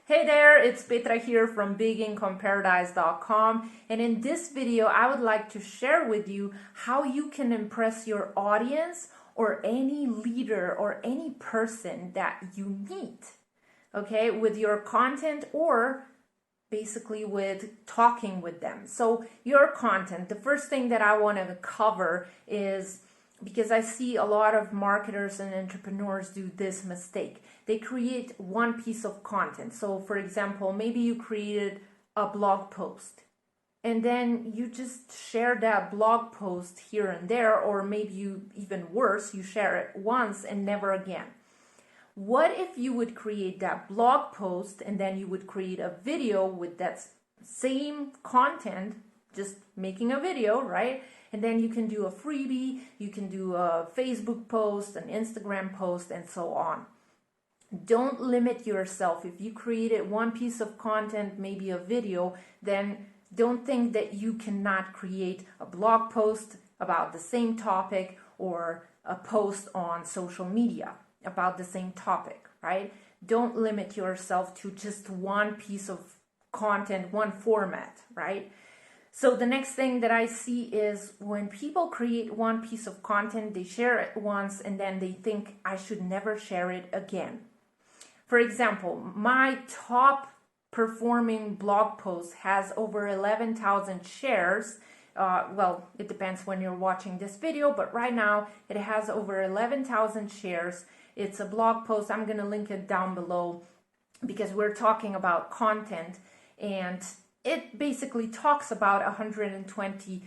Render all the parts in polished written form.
Hey there, it's Petra here from BigIncomeParadise.com, and in this video I would like to share with you how you can impress your audience or any leader or any person that you meet, okay, with your content or basically with talking with them. So your content, the first thing that I want to cover is, because I see a lot of marketers and entrepreneurs do this mistake. They create one piece of content. So for example, maybe you created a blog post and then you just share that blog post here and there, or maybe you, even worse, you share it once and never again. What if you would create that blog post and then you would create a video with that same content, just making a video, right? And then you can do a freebie, you can do a Facebook post, an Instagram post, and so on. Don't limit yourself. If you created one piece of content, maybe a video, then don't think that you cannot create a blog post about the same topic or a post on social media about the same topic, right? Don't limit yourself to just one piece of content, one format, right? So the next thing that I see is when people create one piece of content, they share it once and then they think I should never share it again. For example, my top performing blog post has over 11,000 shares. Well, it depends when you're watching this video, but right now it has over 11,000 shares. It's a blog post. I'm going to link it down below because we're talking about content, and it basically talks about 120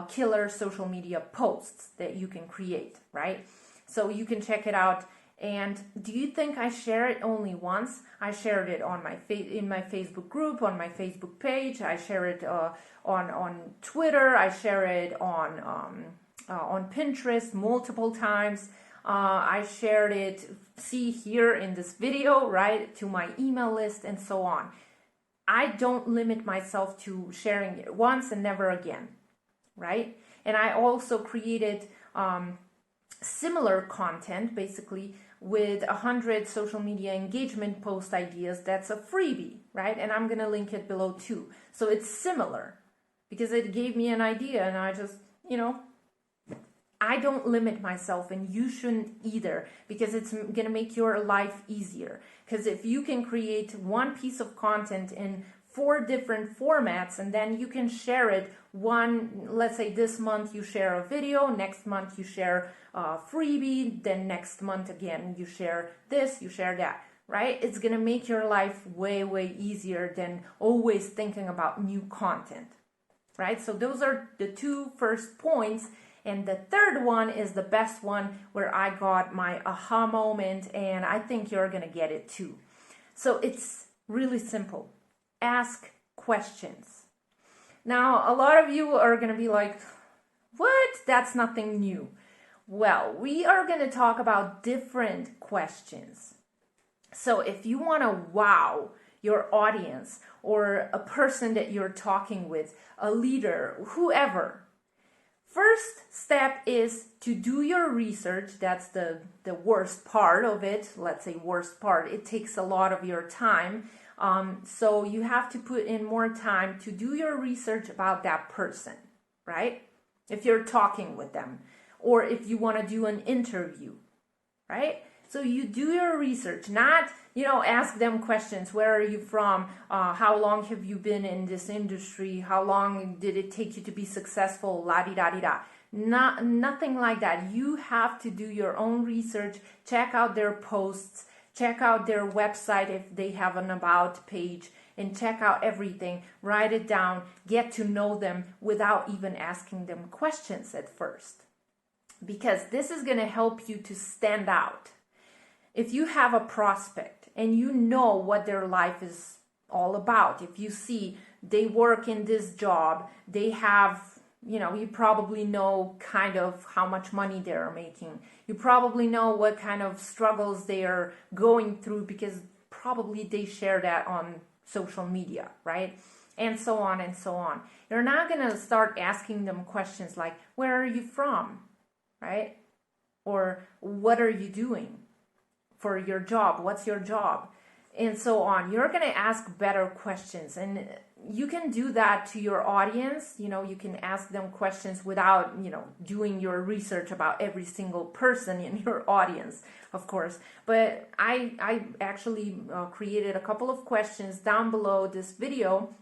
killer social media posts that you can create, right? So you can check it out. And do you think I share it only once? I shared it on my in my Facebook group, on my Facebook page. I share it on Twitter. I share it on Pinterest multiple times. I shared it, see here in this video, right, to my email list and so on. I don't limit myself to sharing it once and never again, right? And I also created similar content, basically with 100 social media engagement post ideas. That's a freebie, right? And I'm going to link it below too. So it's similar because it gave me an idea and I just, I don't limit myself, and you shouldn't either, because it's going to make your life easier. Because if you can create one piece of content in 4 different formats and then you can share it let's say this month you share a video, next month you share a freebie, then next month again you share this, you share that, right? It's going to make your life way, way easier than always thinking about new content, right? So those are the 2 first points. And the third one is the best one, where I got my aha moment, and I think you're going to get it too. So it's really simple. Ask questions. Now, a lot of you are going to be like, what? That's nothing new. Well, we are going to talk about different questions. So if you want to wow your audience or a person that you're talking with, a leader, whoever, first step is to do your research. That's the worst part of it. Let's say worst part. It takes a lot of your time. So you have to put in more time to do your research about that person, right? If you're talking with them, or if you want to do an interview, right? So you do your research, not, ask them questions. Where are you from? How long have you been in this industry? How long did it take you to be successful? La-di-da-di-da. Nothing like that. You have to do your own research, check out their posts, check out their website if they have an about page, and check out everything. Write it down, get to know them without even asking them questions at first. Because this is going to help you to stand out. If you have a prospect and you know what their life is all about, if you see they work in this job, they have, you probably know kind of how much money they're making. You probably know what kind of struggles they are going through because probably they share that on social media, right? And so on and so on. You're not going to start asking them questions like, where are you from, right? Or what are you doing for your job? What's your job? and so on. You're going to ask better questions, and you can do that to your audience. You can ask them questions without, doing your research about every single person in your audience, of course. But I actually created a couple of questions down below this video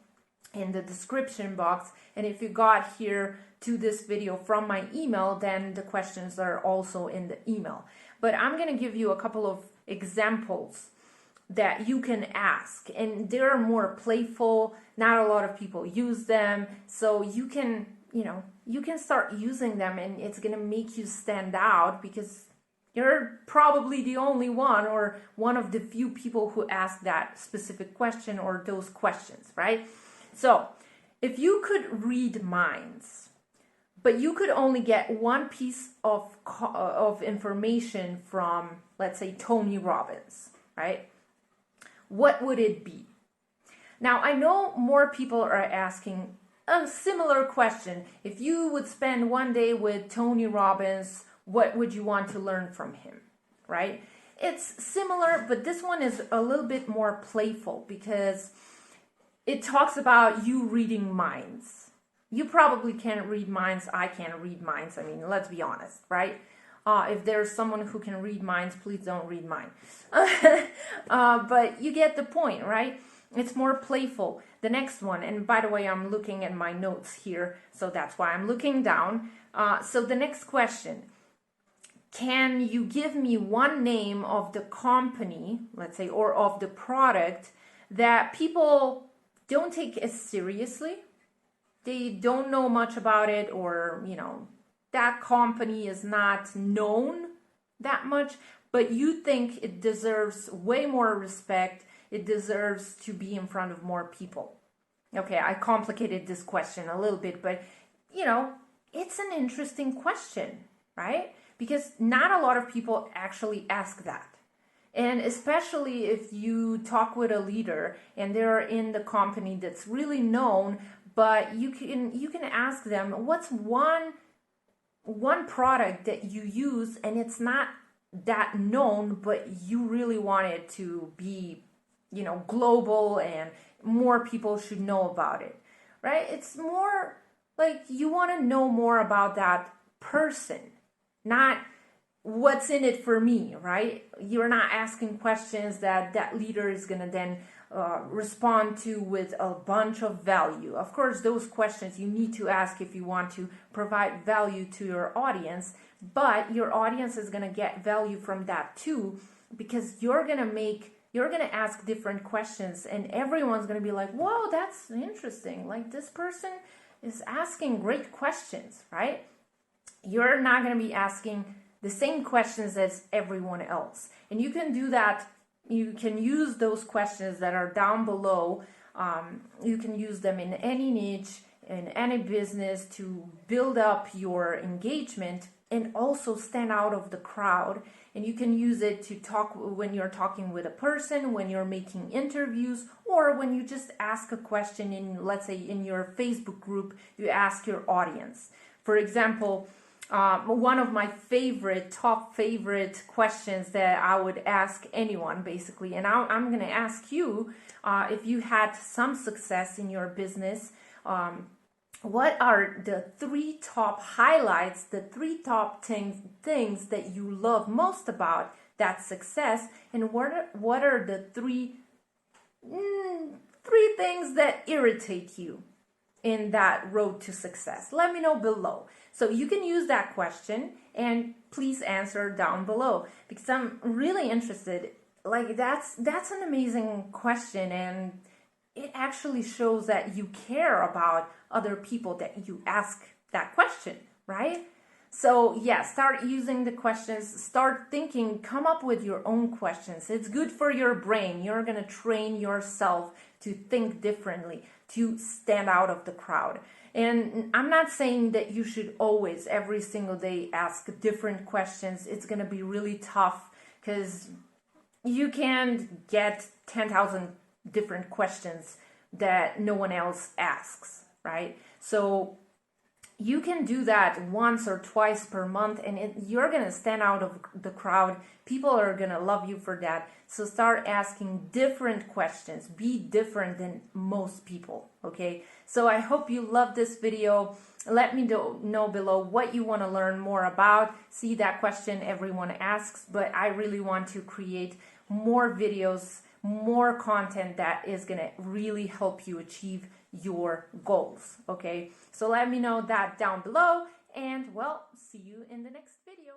in the description box. And if you got here to this video from my email, then the questions are also in the email. But I'm going to give you a couple of examples that you can ask, and they're more playful. Not a lot of people use them, so you can start using them, and it's going to make you stand out because you're probably the only one or one of the few people who ask that specific question or those questions, right? So if you could read minds, but you could only get one piece of information from, let's say, Tony Robbins, right? What would it be? Now, I know more people are asking a similar question. If you would spend one day with Tony Robbins, what would you want to learn from him, right? It's similar, but this one is a little bit more playful because it talks about you reading minds. You probably can't read minds. I can't read minds. I mean, let's be honest, right? If there's someone who can read minds, please don't read mine. But you get the point, right? It's more playful. The next one, and by the way, I'm looking at my notes here, so that's why I'm looking down. So the next question, can you give me one name of the company, let's say, or of the product that people don't take as seriously? They don't know much about it, or, that company is not known that much, but you think it deserves way more respect. It deserves to be in front of more people. Okay, I complicated this question a little bit, but it's an interesting question, right? Because not a lot of people actually ask that. And especially if you talk with a leader and they're in the company that's really known, but you can ask them, what's one product that you use and it's not that known, but you really want it to be, global and more people should know about it, right? It's more like you want to know more about that person, not what's in it for me, right? You're not asking questions that leader is going to then respond to with a bunch of value. Of course, those questions you need to ask if you want to provide value to your audience, but your audience is going to get value from that too, because you're going to ask different questions, and everyone's going to be like, whoa, that's interesting. Like, this person is asking great questions, right? You're not going to be asking the same questions as everyone else. And you can do that. You can use those questions that are down below. You can use them in any niche, in any business, to build up your engagement and also stand out of the crowd. And you can use it to talk when you're talking with a person, when you're making interviews, or when you just ask a question in, let's say, in your Facebook group, you ask your audience. For example, one of my top favorite questions that I would ask anyone, basically, and I'm going to ask you, if you had some success in your business, what are the 3 top highlights, the 3 top things that you love most about that success, and what are the three things that irritate you in that road to success? Let me know below. So you can use that question and please answer down below, because I'm really interested. Like, that's an amazing question, and it actually shows that you care about other people that you ask that question, right? So yeah, start using the questions, start thinking, come up with your own questions. It's good for your brain. You're going to train yourself to think differently, to stand out of the crowd. And I'm not saying that you should always, every single day, ask different questions. It's going to be really tough because you can get 10,000 different questions that no one else asks, right? So you can do that once or twice per month, and you're going to stand out of the crowd. People are going to love you for that. So start asking different questions. Be different than most people, okay? So I hope you love this video. Let me know below what you want to learn more about. See, that question everyone asks, but I really want to create more videos, more content that is going to really help you achieve your goals, okay? So let me know that down below, and well, see you in the next video.